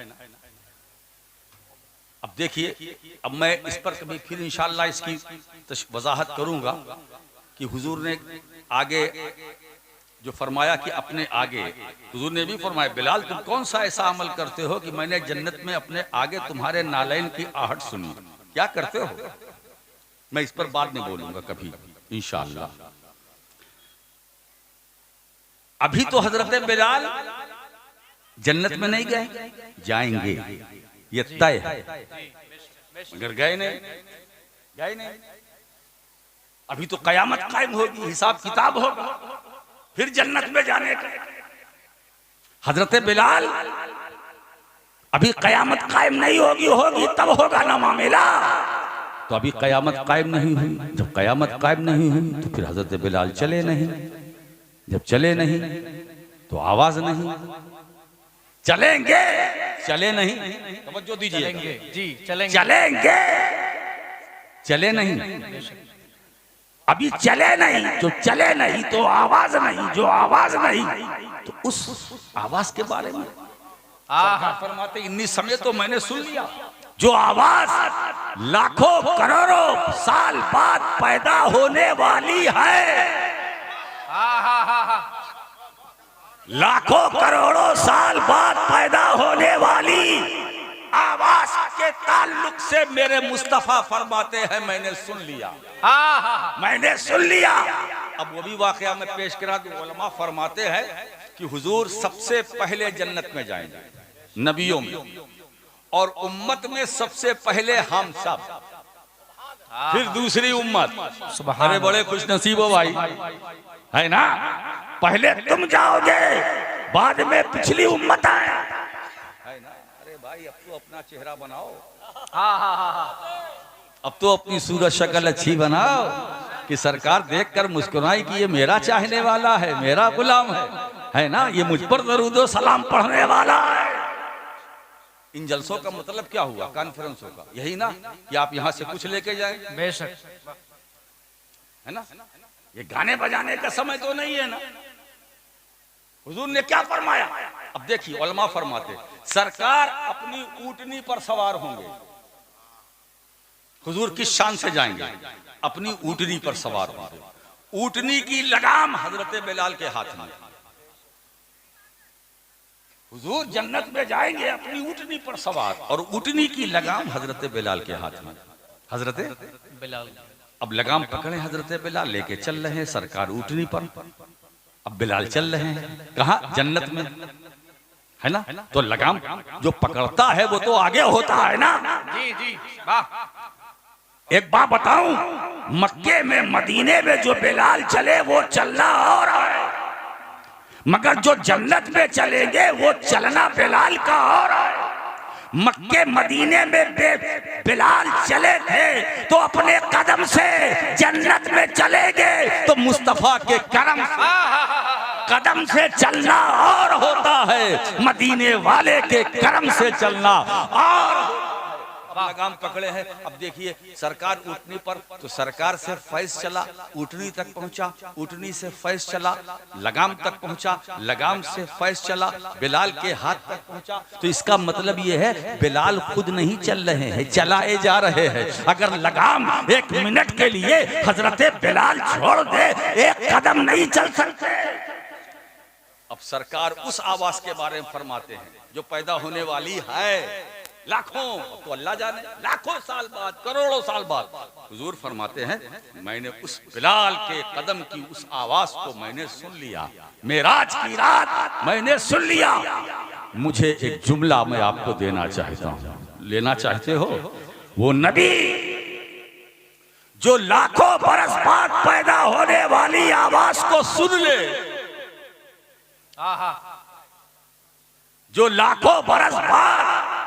अब देखिए, अब मैं इस पर कभी फिर इंशाअल्लाह इसकी वजाहत करूंगा कि हुजूर ने आगे जो फरमाया कि अपने आगे, हुजूर ने भी फरमाया बिलाल तुम कौन सा ऐसा अमल करते हो कि मैंने जन्नत में अपने आगे तुम्हारे नालैन की आहट सुनी, क्या करते हो। मैं इस पर बाद में बोलूंगा कभी इंशाअल्लाह। अभी तो हजरत बिलाल जन्नत में नहीं गए, जाएंगे, ये तय है, मगर गए नहीं। अभी तो कयामत कायम होगी, हिसाब किताब होगा, फिर जन्नत में जाने का। हजरत बिलाल अभी कयामत कायम नहीं होगी तब होगा ना मामला। तो अभी कयामत कायम नहीं हुई, जब कयामत कायम नहीं हुई तो फिर हजरत बिलाल चले नहीं, जब चले नहीं तो आवाज नहीं, चले नहीं, तवज्जो दीजिए जी चलेंगे, चले नहीं, अभी चले नहीं, जो चले नहीं तो आवाज नहीं, जो आवाज नहीं तो उस आवाज के बारे में फरमाते इन्हीं समय तो मैंने सुन लिया, जो आवाज लाखों करोड़ों साल बाद पैदा होने वाली है, लाखों करोड़ों साल बाद पैदा होने वाली आवाज के ताल्लुक से मेरे मुस्तफा फरमाते हैं मैंने सुन लिया, मैंने सुन लिया। अब वो भी वाकया में पेश करा दूं, उलमा फरमाते हैं कि हुजूर सबसे पहले जन्नत में जाएंगे नबियों में, और उम्मत में सबसे पहले हम सब, फिर दूसरी उम्मत। अरे बड़े खुश नसीब हो भाई, है ना। पहले तुम जाओगे, बाद में पिछली उम्मत है ना। अरे भाई अब तो अपना चेहरा बनाओ, अब तो अपनी सूरत शक्ल अच्छी बनाओ कि सरकार देखकर मुस्कुराए कि ये मेरा चाहने वाला है, मेरा गुलाम है ना, ये मुझ पर दरूद सलाम पढ़ने वाला है। इन जलसों का मतलब क्या हुआ, कॉन्फ्रेंसों का, यही ना कि आप यहाँ से कुछ लेके जाए, बेशक, है ना। ये गाने बजाने का समय तो नहीं है ना। हुजूर ने क्या फरमाया, अब देखिए उलमा फरमाते सरकार अपनी ऊँटनी पर सवार होंगे। हुजूर किस शान से जाएंगे, अपनी ऊँटनी पर सवार होंगे, ऊँटनी की लगाम हजरत बिलाल के हाथ में। हुजूर जन्नत में जाएंगे अपनी ऊँटनी पर सवार, और ऊँटनी की लगाम हजरत बिलाल के हाथ में। हजरत बिलाल अब लगाम पकड़े हजरत बिलाल, लेके चल रहे हैं सरकार ऊँटनी पर। अब बिलाल चल रहे हैं कहाँ, जन्नत में, है ना। तो लगाम जो पकड़ता है वो तो आगे होता है ना। जी जी, वाह। एक बात बताऊं, मक्के में मदीने में जो बिलाल चले वो चलना और है, मगर जो जन्नत में चलेंगे वो चलना बिलाल का और है। मक्के मदीने में बिलाल चले थे तो अपने कदम से, जन्नत में चलेंगे तो मुस्तफा के करम से, कदम से चलना और होता है, मदीने वाले के करम से चलना और। लगाम पकड़े हैं, अब देखिए सरकार ऊँटनी पर, तो सरकार से फैज चला, ऊँटनी तक पहुंचा, ऊँटनी से फैज चला, लगाम तक पहुंचा, लगाम से फैज चला, बिलाल के हाथ तक पहुंचा। तो इसका मतलब ये है बिलाल खुद नहीं चल रहे हैं, चलाए जा रहे हैं। अगर लगाम एक मिनट के लिए हजरत बिलाल छोड़ दे, एक कदम नहीं चल सकते। अब सरकार उस आवाज के बारे में फरमाते हैं जो पैदा होने वाली है, लाखों, तो अल्लाह जाने लाखों साल बाद, करोड़ों साल बाद। हुजूर फरमाते हैं मैंने उस बिलाल के कदम की उस आवाज को मैंने सुन लिया, मेराज की रात मैंने सुन लिया। मुझे एक जुमला मैं आपको देना चाहता हूँ, लेना चाहते हो? वो नबी जो लाखों बरस बाद पैदा होने वाली आवाज को सुन ले, जो लाखों बरस बाद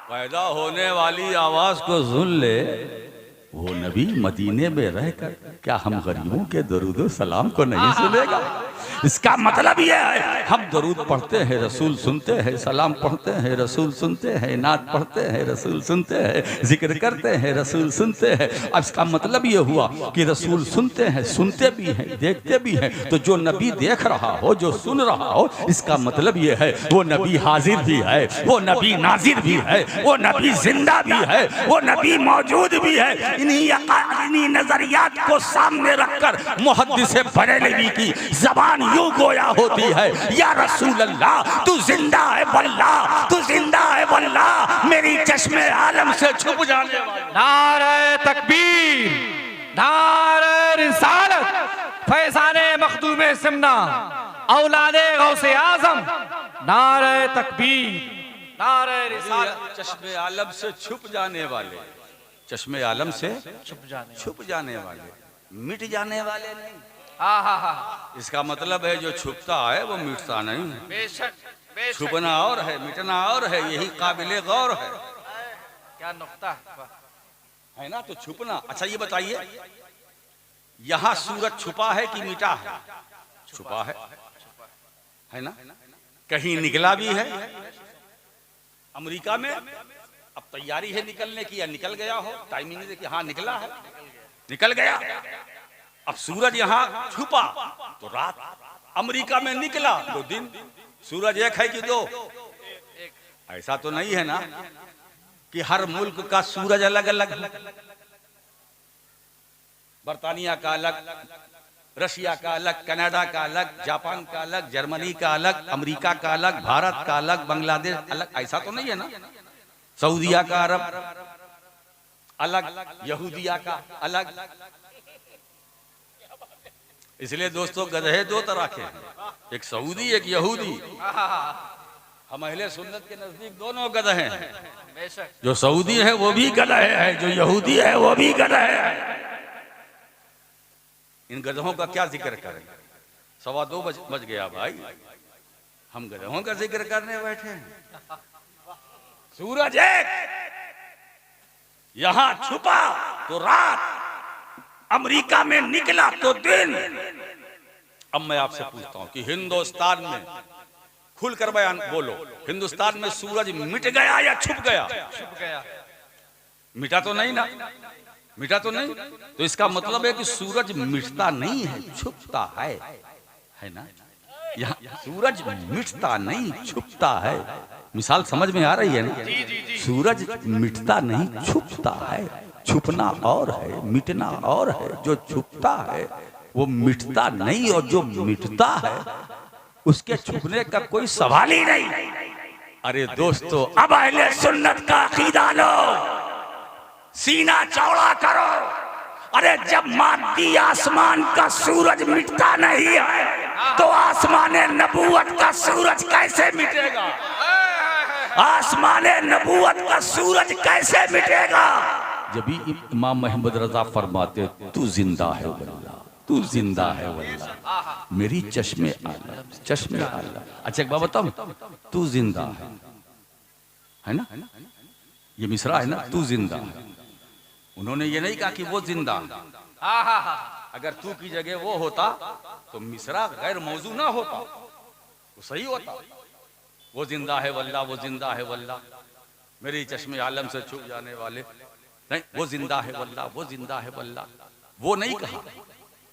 पैदा होने वाली आवाज को सुन ले, वो नबी मदीने में रहकर क्या हम गरीबों के दरूद सलाम को नहीं सुनेगा? इसका मतलब यह है हम दरूद पढ़ते हैं, रसूल सुनते हैं, सलाम पढ़ते हैं, रसूल सुनते हैं, नात पढ़ते हैं, रसूल सुनते हैं, जिक्र करते हैं, रसूल सुनते हैं। अब इसका मतलब ये हुआ कि रसूल सुनते हैं, सुनते भी हैं, देखते भी हैं। तो जो नबी देख रहा हो, जो सुन रहा हो, इसका मतलब ये है वो नबी हाजिर भी है, वो नबी नाजिर भी है, वो नबी जिंदा भी है, वो नबी मौजूद भी है। इन्हीं नजरियात को सामने रखकर मुहद्दिस बरेलवी की जबान यूं गोया होती है, या रसूल अल्लाह तू जिंदा है वल्लाह, तू जिंदा है वल्लाह, मेरी चश्मे आलम से छुप जाने वाली। नारे तकबीर, नारे रिसालत, फैज़ाने मखदूमे सिमना, औलादे गौसे आजम, नारे तकबीर, नारे रिसालत। चश्मे आलम से छुप जाने वाले, चश्मे आलम से छुप जाने वाले, मिट जाने वाले नहीं। इसका मतलब है जो छुपता है वो मिटता नहीं। बेशक, बेशक। छुपना और है, मिटना और है, यही काबिले गौर है। क्या नुक्ता है ना? तो छुपना। अच्छा ये बताइए, यहाँ सूरज छुपा है कि मिटा है? छुपा है ना? कहीं निकला भी है? अमेरिका में अब तैयारी है निकलने की, या निकल गया हो? टाइमिंग देखिए, हाँ निकला है, निकल गया। अब सूरज यहाँ छुपा तो रात, अमेरिका में निकला तो दिन। सूरज एक है कि दो? ऐसा तो नहीं है ना कि हर मुल्क का सूरज अलग अलग है। बर्तानिया का अलग, रशिया का अलग, कनाडा का अलग, जापान का अलग, जर्मनी का अलग, अमेरिका का अलग, भारत का अलग, बांग्लादेश अलग। ऐसा तो नहीं है ना? सऊदिया का अरब अलग, यहूदिया का अलग। इसलिए दोस्तों गधे दो तरह के हैं, एक सऊदी एक यहूदी। हम अहले सुन्नत के नजदीक दोनों गधे हैं। जो सऊदी है वो भी गधा है, जो यहूदी है वो भी गधा है। इन गधों का क्या जिक्र करें? 2:15 बज गया भाई, हम गधों का जिक्र करने बैठे हैं। सूरज एक, यहां छुपा तो रात, अमेरिका में निकला तो दिन। अब मैं आपसे पूछता हूं कि हिंदुस्तान में, खुलकर बयान बोलो, हिंदुस्तान में सूरज मिट गया या छुप गया? छुप गया। मिटा तो नहीं ना? मिटा तो नहीं। तो इसका मतलब है कि सूरज मिटता नहीं है, छुपता है ना? यहाँ सूरज मिटता नहीं, छुपता है। मिसाल समझ में आ रही है ना? सूरज मिटता नहीं, छुपता है। छुपना और है, मिटना और है। जो छुपता है वो मिटता नहीं, और जो मिटता है उसके छुपने का कोई सवाल ही नहीं। अरे दोस्तों, अब अहले सुन्नत का अकीदा लो, सीना चौड़ा करो। अरे जब मादी आसमान का सूरज मिटता नहीं है तो आसमाने नबूवत का सूरज कैसे मिटेगा? आसमाने नबूवत का सूरज कैसे मिटेगा? जब भी इमाम मोहम्मद रजा फरमाते, तू जिंदा है वल्लाह, तू जिंदा है वल्लाह, मेरी चश्मे आलम, चश्मे आलम। अच्छा एक बात बताऊं, तू जिंदा है ना? ये मिसरा है ना, तू जिंदा है। उन्होंने ये नहीं कहा कि वो जिंदा है। अगर तू की जगह वो होता तो मिसरा गैर मौजू ना होता, तो सही होता। वो जिंदा है वल्लाह, वो जिंदा है वल्लाह, मेरी चश्मे आलम से छुप जाने वाले। नहीं, वो जिंदा है वल्लाह, वो जिंदा है वल्लाह, वो नहीं कहा।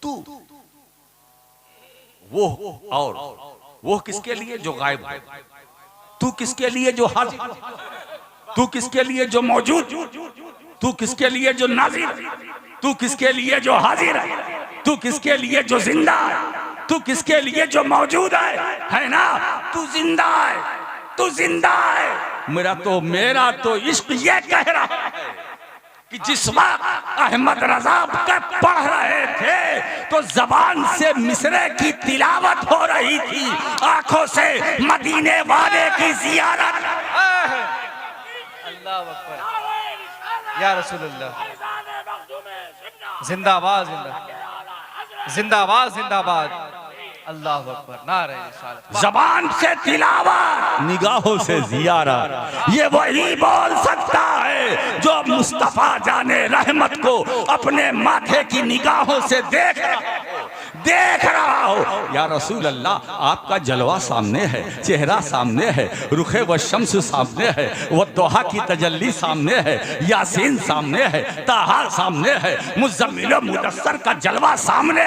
तू, वो, और वो किसके लिए? जो गायब है। तू किसके लिए? जो हाजिर। तू किसके लिए? जो मौजूद। तू किसके लिए? जो नाजिर। तू किसके लिए? जो हाजिर है। तू किसके लिए? जो जिंदा है। तू किसके लिए? जो मौजूद है ना? तू जिंदा है, तू जिंदा है। मेरा तो इश्क ये कह रहा है कि जिस वक्त अहमद रजा के पढ़ रहे थे तो जबान से मिसरे की तिलावत हो रही थी, आंखों से मदीने वाले की जियारत। अल्लाह अकबर, या रसूलुल्लाह, जिंदाबाद, जिंदाबाद, जिंदाबाद, जिंदाबाद। अल्लाह अकबर, नारे रिसालत। जबान से तिलावत, निगाहों से जियारत, ये वही बोल सकता है जो मुस्तफा जाने रहमत को अपने माथे की निगाहों से देख रहा हो, देख रहा हो। या रसूल अल्लाह, आपका जलवा सामने है, चेहरा सामने है, रुखे व शम्स सामने है, वो दोहा की तजल्ली सामने है, यासीन सामने है, ताहा सामने है, मुज़म्मिल मुदस्सर का जलवा सामने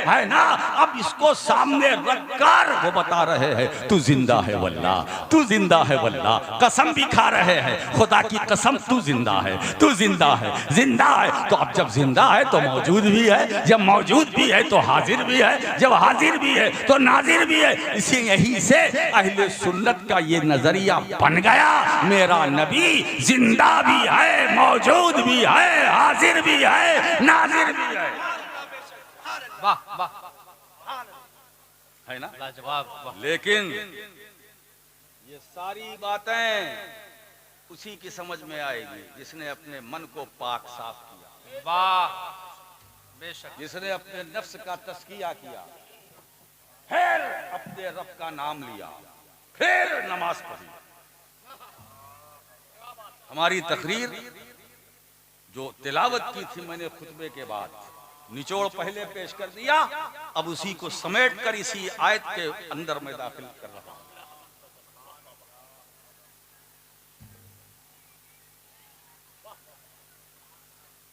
है ना। अब इसको सामने रखकर वो बता रहे हैं तू जिंदा है वल्लाह, तू जिंदा है वल्लाह। कसम भी खा रहे हैं, खुदा की कसम तू जिंदा है, तू जिंदा है, जिंदा है। तो अब जब जिंदा है तो मौजूद भी है, जब मौजूद भी है तो हाजिर भी है, जब हाजिर भी है तो नाजिर भी है। इसी यही से अहले सुन्नत का ये नजरिया बन गया, मेरा नबी जिंदा भी है, मौजूद भी है, हाजिर भी है, नाजिर भी है। वाह वाह, है ना? लाजवाब, वाह। लेकिन ये सारी बातें उसी की समझ में आएगी जिसने अपने मन को पाक साफ किया, वाह, बेशक, जिसने अपने नफ्स का तस्किया किया, फिर अपने रब का नाम लिया, फिर नमाज पढ़ी। हमारी तकरीर जो तिलावत की थी मैंने खुतबे के बाद, निचोड़ पहले पेश कर दिया, अब उसी को समेट कर इसी आयत के अंदर में दाखिल कर रहा हूं।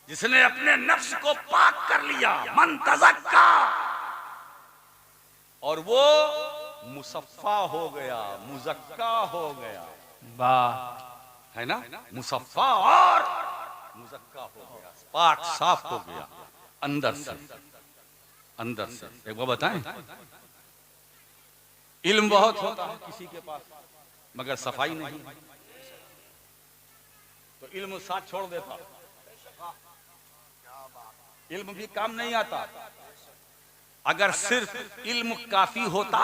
जिसने अपने नफ्स को पाक कर लिया, मन तज़क्का, और वो मुसफ़्फ़ा हो गया, मुज़क्का हो गया, वाह, है ना? मुसफ़्फ़ा और मुज़क्का हो गया, पाक साफ हो गया अंदर से, अंदर से। एक बार बताएं, इल्म बहुत होता है किसी के पास मगर सफाई नहीं, तो इल्म साथ छोड़ देता, इल्म भी काम नहीं आता। अगर सिर्फ इल्म काफी होता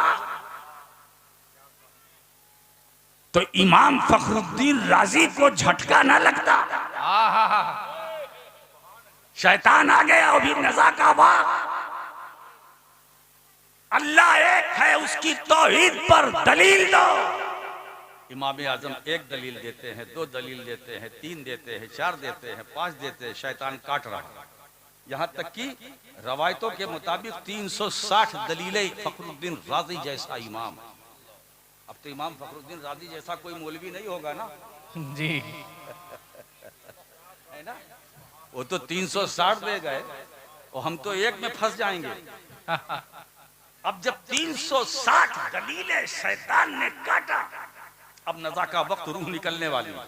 तो इमाम फखरुद्दीन राजी को झटका ना लगता। शैतान आ गया अभी नज़ा का वाक़। अल्लाह एक है, उसकी तौहीद पर दलील दो। इमाम आजम एक दलील देते हैं, दो दलील देते हैं, तीन देते हैं, चार देते हैं, पांच देते हैं, शैतान काट रहा है। यहाँ तक कि रवायतों के मुताबिक 360 दलीलें फखरुद्दीन राजी जैसा इमाम। अब तो इमाम फखरुद्दीन राजी जैसा कोई मौलवी नहीं होगा ना जी, है ना? वो तो 360 दे गए और हम तो एक में फंस जाएंगे। अब जब 360 दलीलें शैतान ने काटा, अब नज़ा का वक्त रूह निकलने वाली है।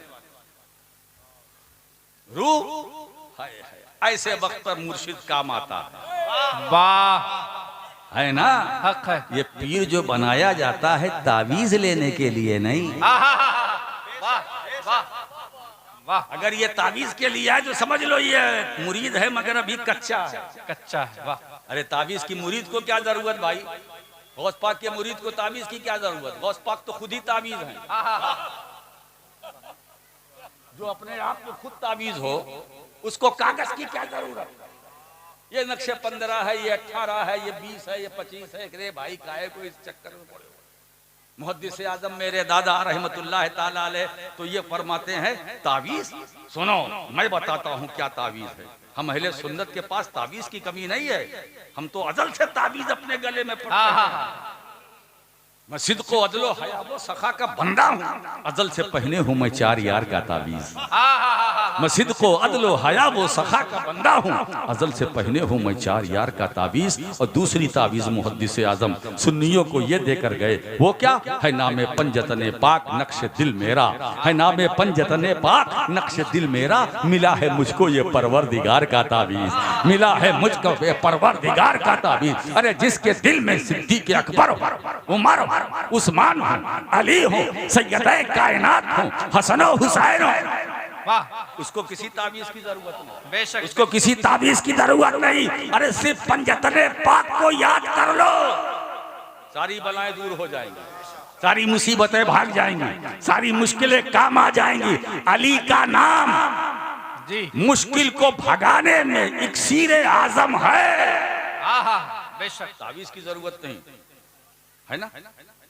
रूह हाय हाय, ऐसे वक्त पर मुर्शिद काम आता है, वाह, है ना? हक है, ये पीर जो बनाया जाता है तावीज लेने के लिए नहीं। वाह वाह वाह, अगर ये तावीज के लिए है तो समझ लो ये मुरीद है मगर अभी कच्चा है, कच्चा है, वाह, अरे तावीज की मुरीद को क्या जरूरत भाई? गौस पाक के मुरीद को तावीज की क्या जरूरत? गौस पाक तो खुद ही तावीज है। जो अपने आप को खुद तावीज हो उसको कागज की क्या जरूरत? ये नक्शे 15 है, ये 18 है, ये 20 है, ये 25 है। रे भाई काहे को इस चक्कर में पड़े हो? मुहद्दिस आज़म मेरे दादा रहमतुल्लाह ताला अलैह तो ये फरमाते हैं तावीज। सुनो मैं बताता हूँ क्या तावीज है। हम अहले सुन्नत के पास तावीज की कमी नहीं है, हम तो अजल से तावीज अपने गले में पड़ते हैं। मैं सिद्क़ो अदलो हया वो सखा का बंदा हूँ, अजल से पहने हूँ मैं 4 यार का तावीज। मैं सिद्क़ो अदलो हया वो सखा का बंदा हूँ, अजल से पहने हूँ मैं 4 यार का तावीज। और दूसरी तावीज मुहद्दिस आज़म सुन्नियों को ये देकर गए, वो क्या है? नामे पंजतने पाक नक्श दिल मेरा, है नामे पंजतने पाक नक्श दिल मेरा, मिला है मुझको ये परवरदिगार का तावीज, मिला है मुझको ये परवरदिगार का तावीज। अरे जिसके दिल में सिद्दीक़ अकबर हो, उमर उस्मान हो, अली हो, सैयद कायनात हो, हसन हुसैन हो, वाह, उसको किसी तावीज की जरूरत नहीं, बेशक, उसको किसी तावीज की जरूरत नहीं। अरे सिर्फ पंजतने पाक को याद कर लो, सारी बलाएं दूर हो जाएंगी, सारी मुसीबतें भाग जाएंगी, सारी मुश्किलें काम आ जाएंगी। अली का नाम जी, मुश्किल को भगाने में इक्सीर आजम है। आहा, बेशक, तावीज की जरूरत नहीं है ना।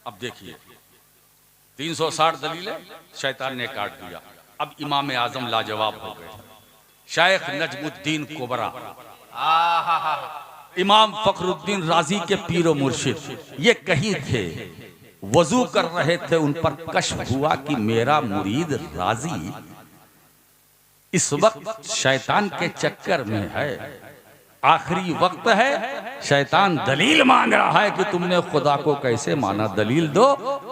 अब देखिए 360 दलीलें शैतान ने काट दिया। अब इमाम आजम लाजवाब हो गए, शेख नजमुद्दीन कुबरा। आहा, इमाम फखरुद्दीन राजी के पीरो मुर्शिद ये कहीं थे, वजू कर रहे थे, उन पर कश्फ हुआ कि मेरा मुरीद राजी इस वक्त शैतान के चक्कर में है, आखिरी वक्त है, शैतान दलील मांग रहा है कि तुमने खुदा को कैसे माना, दलील दो।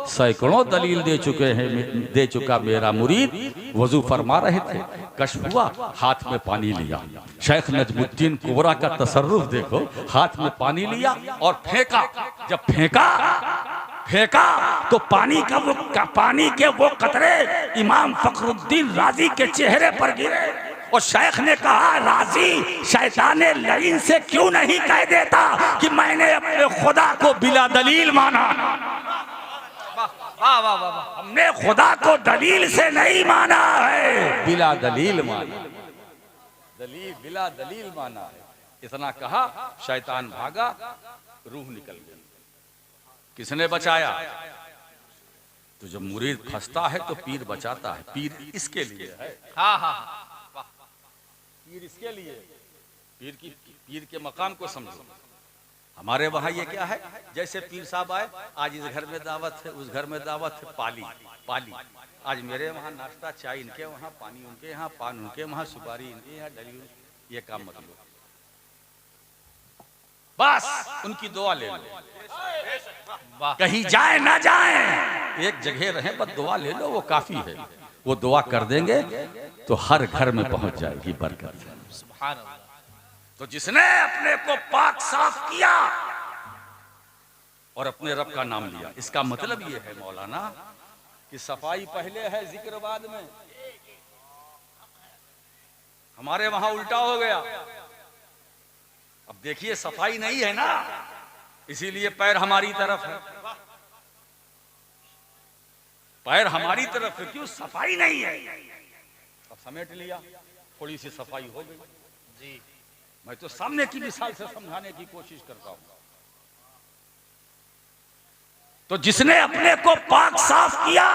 सैकड़ों दलील दे चुका मेरा मुरीद। वजू फरमा रहे थे, कश्फ हुआ, हाथ में पानी लिया। शेख नजमुद्दीन कुबरा का तसर्रुफ देखो, हाथ में पानी लिया और फेंका। जब फेंका तो पानी के वो कतरे इमाम फखरुद्दीन राजी के चेहरे पर गिरे और शेख ने कहा, राजी शैतान लईन से क्यों नहीं कह देता कि मैंने अपने खुदा को बिला दलील माना। वाह वाह वाह, हमने खुदा को दलील से नहीं माना है, बिला दलील माना, बिला दलील माना है। इतना कहा, शैतान भागा, रूह निकल गई। किसने बचाया? तो जब मुरीद फंसता है तो पीर बचाता है। पीर इसके लिए है, हाँ हाँ, पीर इसके लिए, पीर के मकाम को समझो। हमारे वहां ये क्या है, जैसे पीर साहब आए, आज इस घर में दावत है, उस घर में दावत है, पाली। आज मेरे वहां नाश्ता, चाय इनके वहां, पानी उनके यहाँ, पान उनके वहां, सुपारी इनके यहाँ, डली, ये काम मत लो, बस उनकी दुआ ले लो। कहीं जाए ना जाए, एक जगह रहे, बस दुआ ले लो, वो काफी है। वो दुआ कर देंगे तो हर घर में पहुंच जाएगी बरकत। सुभान अल्लाह। तो जिसने अपने को पाक साफ किया और अपने रब का नाम लिया, इसका मतलब ये है मौलाना कि सफाई पहले है, जिक्र बाद में। हमारे वहां उल्टा हो गया। अब देखिए, सफाई नहीं है ना, इसीलिए पैर हमारी तरफ है, पैर हमारी तरफ है। क्यों? सफाई नहीं है। अब समेट लिया, थोड़ी सी सफाई हो गई जी। मैं तो सामने की मिसाल से समझाने की कोशिश करता हूं। तो जिसने अपने को पाक साफ किया,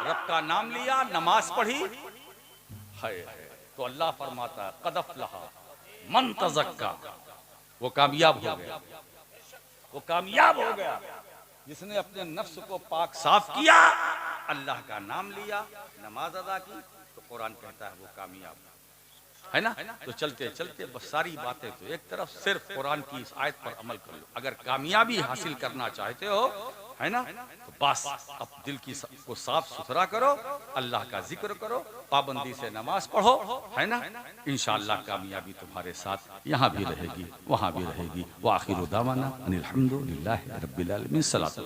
रब का नाम लिया, नमाज पढ़ी, है तो अल्लाह फरमाता है, कद अफ़लहा मन तज़क्का, वो कामयाब हो गया, वो कामयाब हो गया। जिसने अपने नफ्स को पाक साफ किया, अल्लाह का नाम लिया, नमाज अदा की, तो कुरान कहता है वो कामयाब है ना। तो चलते चलते बस सारी बातें तो एक तरफ, सिर्फ कुरान की इस आयत पर अमल कर लो। अगर कामयाबी हासिल करना चाहते हो, है ना, तो बस अब दिल की को साफ सुथरा करो, अल्लाह का जिक्र करो, पाबंदी से नमाज पढ़ो, है ना। इंशाअल्लाह कामयाबी तुम्हारे साथ यहाँ भी रहेगी, वहाँ भी रहेगी। व आखिरु दावाना अनिल हम्दुलिल्लाहि रब्बिल आलमीन। सलातो